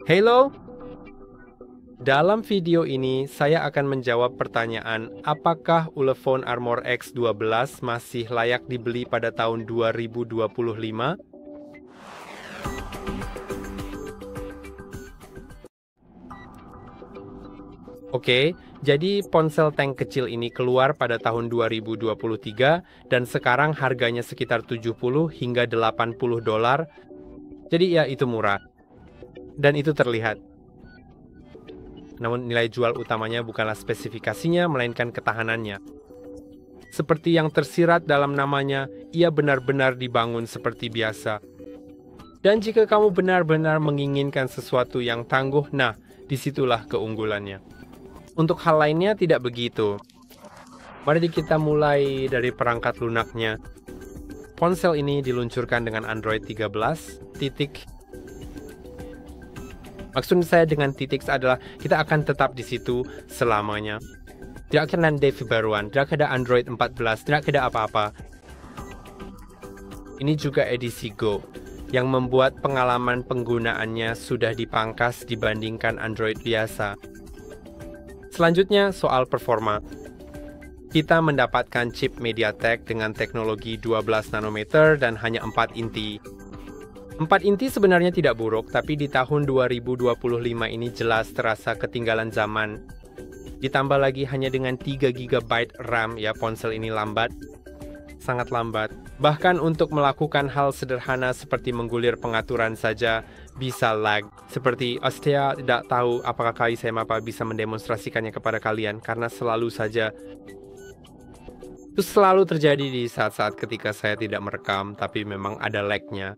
Halo, dalam video ini saya akan menjawab pertanyaan apakah Ulefone Armor X12 masih layak dibeli pada tahun 2025? Oke, jadi ponsel tank kecil ini keluar pada tahun 2023 dan sekarang harganya sekitar 70 hingga 80 dolar. Jadi ya itu murah. Dan itu terlihat. Namun nilai jual utamanya bukanlah spesifikasinya, melainkan ketahanannya. Seperti yang tersirat dalam namanya, ia benar-benar dibangun seperti biasa. Dan jika kamu benar-benar menginginkan sesuatu yang tangguh, nah, disitulah keunggulannya. Untuk hal lainnya tidak begitu. Mari kita mulai dari perangkat lunaknya. Ponsel ini diluncurkan dengan Android 13, titik. Maksud saya dengan titik adalah kita akan tetap di situ selamanya. Tidak akan ada baruan, tidak ada Android 14, tidak ada apa-apa. Ini juga edisi Go, yang membuat pengalaman penggunaannya sudah dipangkas dibandingkan Android biasa. Selanjutnya, soal performa. Kita mendapatkan chip MediaTek dengan teknologi 12 nanometer dan hanya 4 inti. 4 inti sebenarnya tidak buruk, tapi di tahun 2025 ini jelas terasa ketinggalan zaman. Ditambah lagi hanya dengan 3 GB RAM, ya ponsel ini lambat. Sangat lambat. Bahkan untuk melakukan hal sederhana seperti menggulir pengaturan saja bisa lag. Seperti Astia tidak tahu apakah saya bisa mendemonstrasikannya kepada kalian karena selalu saja itu selalu terjadi di saat-saat ketika saya tidak merekam, tapi memang ada lag-nya.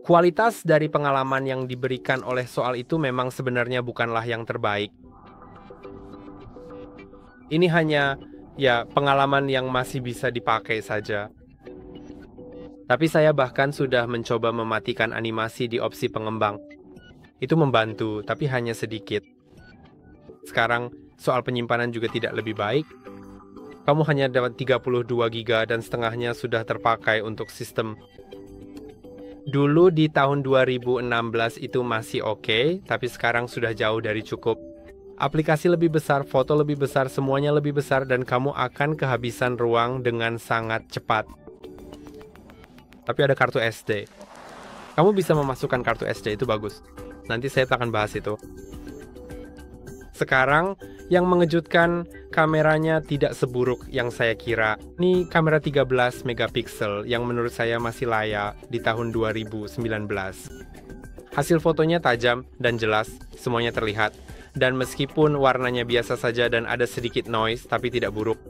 Kualitas dari pengalaman yang diberikan oleh soal itu memang sebenarnya bukanlah yang terbaik. Ini hanya pengalaman yang masih bisa dipakai saja. Tapi saya bahkan sudah mencoba mematikan animasi di opsi pengembang. Itu membantu, tapi hanya sedikit. Sekarang, soal penyimpanan juga tidak lebih baik. Kamu hanya dapat 32 GB dan setengahnya sudah terpakai untuk sistem. Dulu di tahun 2016 itu masih oke, tapi sekarang sudah jauh dari cukup. Aplikasi lebih besar, foto lebih besar, semuanya lebih besar, dan kamu akan kehabisan ruang dengan sangat cepat. Tapi ada kartu SD. Kamu bisa memasukkan kartu SD, itu bagus. Nanti saya akan bahas itu. Sekarang, yang mengejutkan, kameranya tidak seburuk yang saya kira. Ini kamera 13 megapiksel yang menurut saya masih layak di tahun 2019. Hasil fotonya tajam dan jelas, semuanya terlihat. Dan meskipun warnanya biasa saja dan ada sedikit noise, tapi tidak buruk.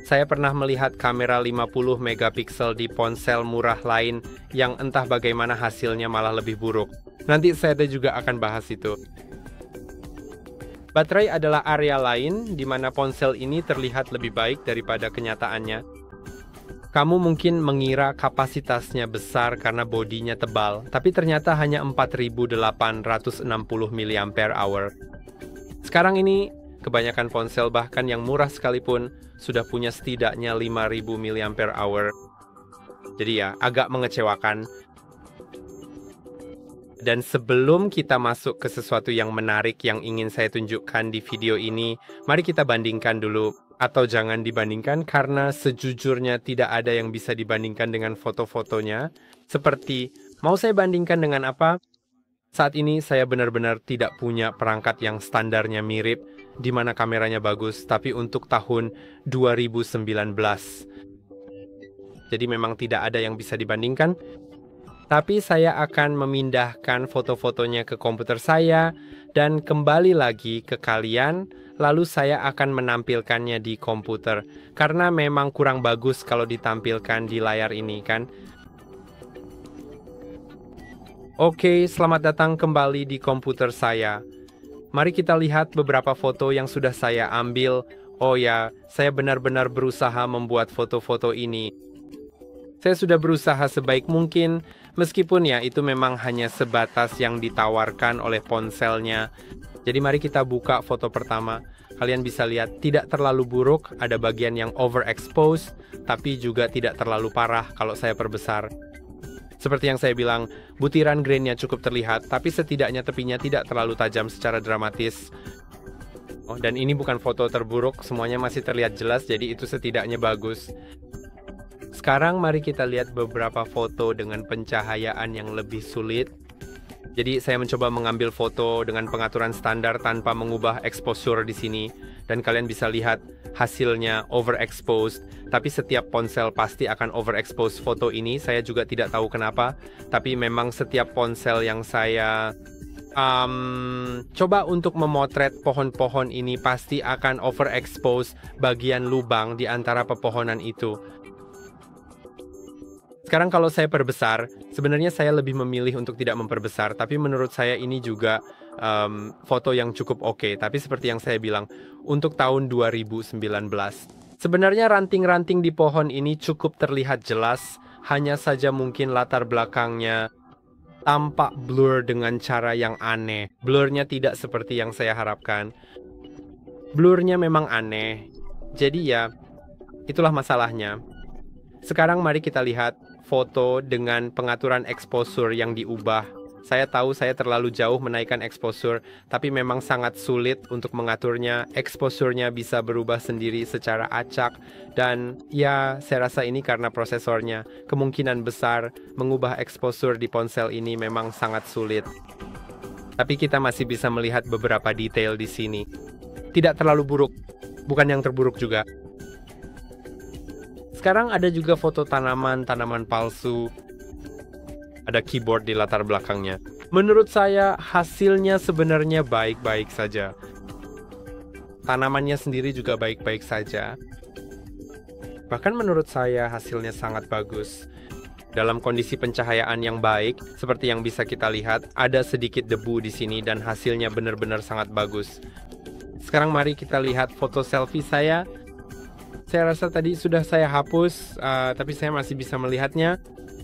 Saya pernah melihat kamera 50 megapiksel di ponsel murah lain yang entah bagaimana hasilnya malah lebih buruk. Nanti saya juga akan bahas itu. Baterai adalah area lain di mana ponsel ini terlihat lebih baik daripada kenyataannya. Kamu mungkin mengira kapasitasnya besar karena bodinya tebal, tapi ternyata hanya 4860 mAh. Sekarang ini, kebanyakan ponsel bahkan yang murah sekalipun sudah punya setidaknya 5000 mAh. Jadi ya, agak mengecewakan. Dan sebelum kita masuk ke sesuatu yang menarik yang ingin saya tunjukkan di video ini, mari kita bandingkan dulu. Atau jangan dibandingkan karena sejujurnya tidak ada yang bisa dibandingkan dengan foto-fotonya. Seperti, mau saya bandingkan dengan apa? Saat ini saya benar-benar tidak punya perangkat yang standarnya mirip, di mana kameranya bagus, tapi untuk tahun 2019. Jadi memang tidak ada yang bisa dibandingkan. Tapi saya akan memindahkan foto-fotonya ke komputer saya dan kembali lagi ke kalian, lalu saya akan menampilkannya di komputer. Karena memang kurang bagus kalau ditampilkan di layar ini kan. Oke, selamat datang kembali di komputer saya. Mari kita lihat beberapa foto yang sudah saya ambil. Oh ya, saya benar-benar berusaha membuat foto-foto ini. Saya sudah berusaha sebaik mungkin, meskipun ya itu memang hanya sebatas yang ditawarkan oleh ponselnya. Jadi mari kita buka foto pertama. Kalian bisa lihat tidak terlalu buruk, ada bagian yang overexposed, tapi juga tidak terlalu parah kalau saya perbesar. Seperti yang saya bilang, butiran grainnya cukup terlihat, tapi setidaknya tepinya tidak terlalu tajam secara dramatis. Oh, dan ini bukan foto terburuk, semuanya masih terlihat jelas, jadi itu setidaknya bagus. Sekarang mari kita lihat beberapa foto dengan pencahayaan yang lebih sulit. Jadi saya mencoba mengambil foto dengan pengaturan standar tanpa mengubah exposure di sini. Dan kalian bisa lihat hasilnya overexposed. Tapi setiap ponsel pasti akan overexpose foto ini. Saya juga tidak tahu kenapa. Tapi memang setiap ponsel yang saya coba untuk memotret pohon-pohon ini pasti akan overexpose bagian lubang di antara pepohonan itu. Sekarang kalau saya perbesar, sebenarnya saya lebih memilih untuk tidak memperbesar, tapi menurut saya ini juga foto yang cukup oke. Tapi seperti yang saya bilang, untuk tahun 2019, sebenarnya ranting-ranting di pohon ini cukup terlihat jelas, hanya saja mungkin latar belakangnya tampak blur dengan cara yang aneh. Blurnya tidak seperti yang saya harapkan. Blurnya memang aneh, jadi ya, itulah masalahnya. Sekarang mari kita lihat foto dengan pengaturan exposure yang diubah. Saya tahu saya terlalu jauh menaikkan exposure, tapi memang sangat sulit untuk mengaturnya. Exposure-nya bisa berubah sendiri secara acak, dan ya saya rasa ini karena prosesornya. Kemungkinan besar mengubah exposure di ponsel ini memang sangat sulit. Tapi kita masih bisa melihat beberapa detail di sini. Tidak terlalu buruk, bukan yang terburuk juga. Sekarang ada juga foto tanaman palsu. Ada keyboard di latar belakangnya. Menurut saya hasilnya sebenarnya baik-baik saja. Tanamannya sendiri juga baik-baik saja. Bahkan menurut saya hasilnya sangat bagus. Dalam kondisi pencahayaan yang baik, seperti yang bisa kita lihat, ada sedikit debu di sini dan hasilnya benar-benar sangat bagus. Sekarang mari kita lihat foto selfie saya. Saya rasa tadi sudah saya hapus, tapi saya masih bisa melihatnya.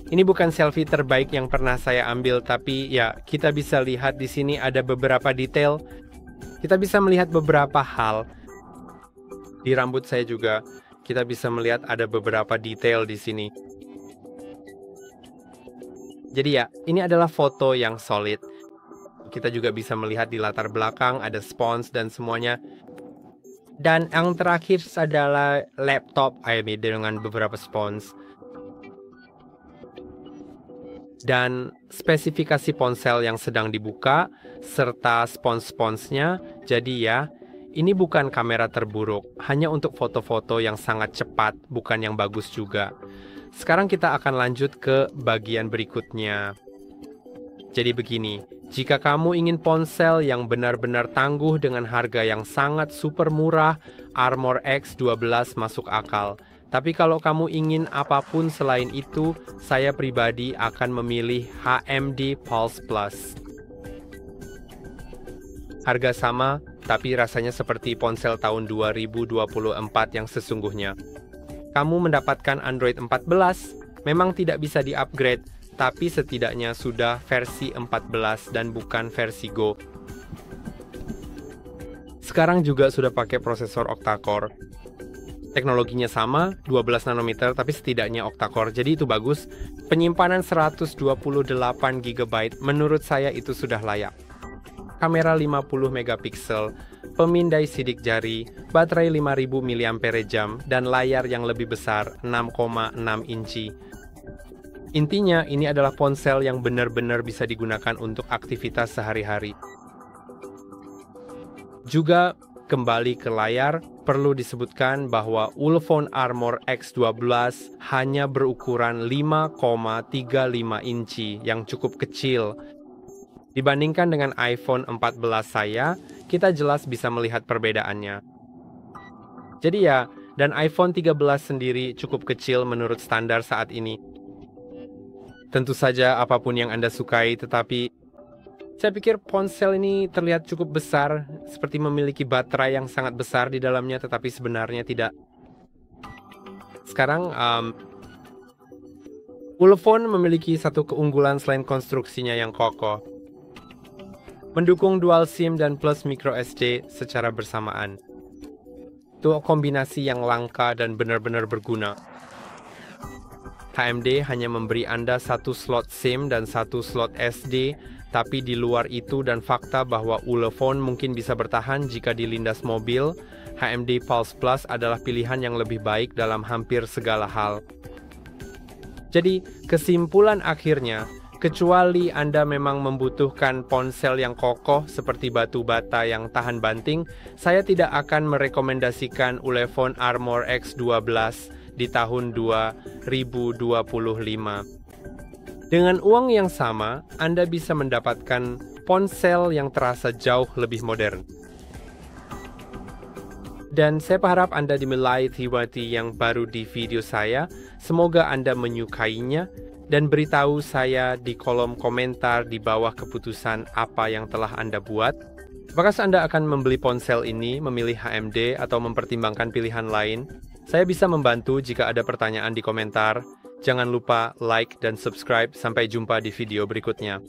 Ini bukan selfie terbaik yang pernah saya ambil, tapi ya kita bisa lihat di sini ada beberapa detail. Kita bisa melihat beberapa hal. Di rambut saya juga, kita bisa melihat ada beberapa detail di sini. Jadi ya, ini adalah foto yang solid. Kita juga bisa melihat di latar belakang ada spons dan semuanya. Dan yang terakhir adalah laptop iMac dengan beberapa spons. Dan spesifikasi ponsel yang sedang dibuka, serta spons-sponsnya. Jadi ya, ini bukan kamera terburuk, hanya untuk foto-foto yang sangat cepat, bukan yang bagus juga. Sekarang kita akan lanjut ke bagian berikutnya. Jadi begini, jika kamu ingin ponsel yang benar-benar tangguh dengan harga yang sangat super murah, Armor X12 masuk akal. Tapi kalau kamu ingin apapun selain itu, saya pribadi akan memilih HMD Pulse Plus. Harga sama, tapi rasanya seperti ponsel tahun 2024 yang sesungguhnya. Kamu mendapatkan Android 14, memang tidak bisa di-upgrade, tapi setidaknya sudah versi 14 dan bukan versi Go. Sekarang juga sudah pakai prosesor octa-core. Teknologinya sama, 12 nanometer, tapi setidaknya octa-core, jadi itu bagus. Penyimpanan 128 GB, menurut saya itu sudah layak. Kamera 50 megapiksel, pemindai sidik jari, baterai 5000 mAh, dan layar yang lebih besar, 6,6 inci. Intinya, ini adalah ponsel yang benar-benar bisa digunakan untuk aktivitas sehari-hari. Juga, kembali ke layar, perlu disebutkan bahwa Ulefone Armor X12 hanya berukuran 5,35 inci yang cukup kecil. Dibandingkan dengan iPhone 14 saya, kita jelas bisa melihat perbedaannya. Jadi ya, dan iPhone 13 sendiri cukup kecil menurut standar saat ini. Tentu saja apapun yang Anda sukai, tetapi saya pikir ponsel ini terlihat cukup besar, seperti memiliki baterai yang sangat besar di dalamnya, tetapi sebenarnya tidak. Sekarang, Ulefone memiliki satu keunggulan selain konstruksinya yang kokoh. Mendukung dual SIM dan plus micro SD secara bersamaan. Itu kombinasi yang langka dan benar-benar berguna. AMD hanya memberi Anda satu slot SIM dan satu slot SD, tapi di luar itu dan fakta bahwa Ulefone mungkin bisa bertahan jika dilindas mobil, AMD Pulse Plus adalah pilihan yang lebih baik dalam hampir segala hal. Jadi, kesimpulan akhirnya, kecuali Anda memang membutuhkan ponsel yang kokoh seperti batu bata yang tahan banting, saya tidak akan merekomendasikan Ulefone Armor X12 di tahun 2025. Dengan uang yang sama, Anda bisa mendapatkan ponsel yang terasa jauh lebih modern. Dan saya berharap Anda dimulai Tiwati yang baru di video saya. Semoga Anda menyukainya dan beritahu saya di kolom komentar di bawah keputusan apa yang telah Anda buat. Apakah Anda akan membeli ponsel ini, memilih AMD, atau mempertimbangkan pilihan lain? Saya bisa membantu jika ada pertanyaan di komentar. Jangan lupa like dan subscribe. Sampai jumpa di video berikutnya.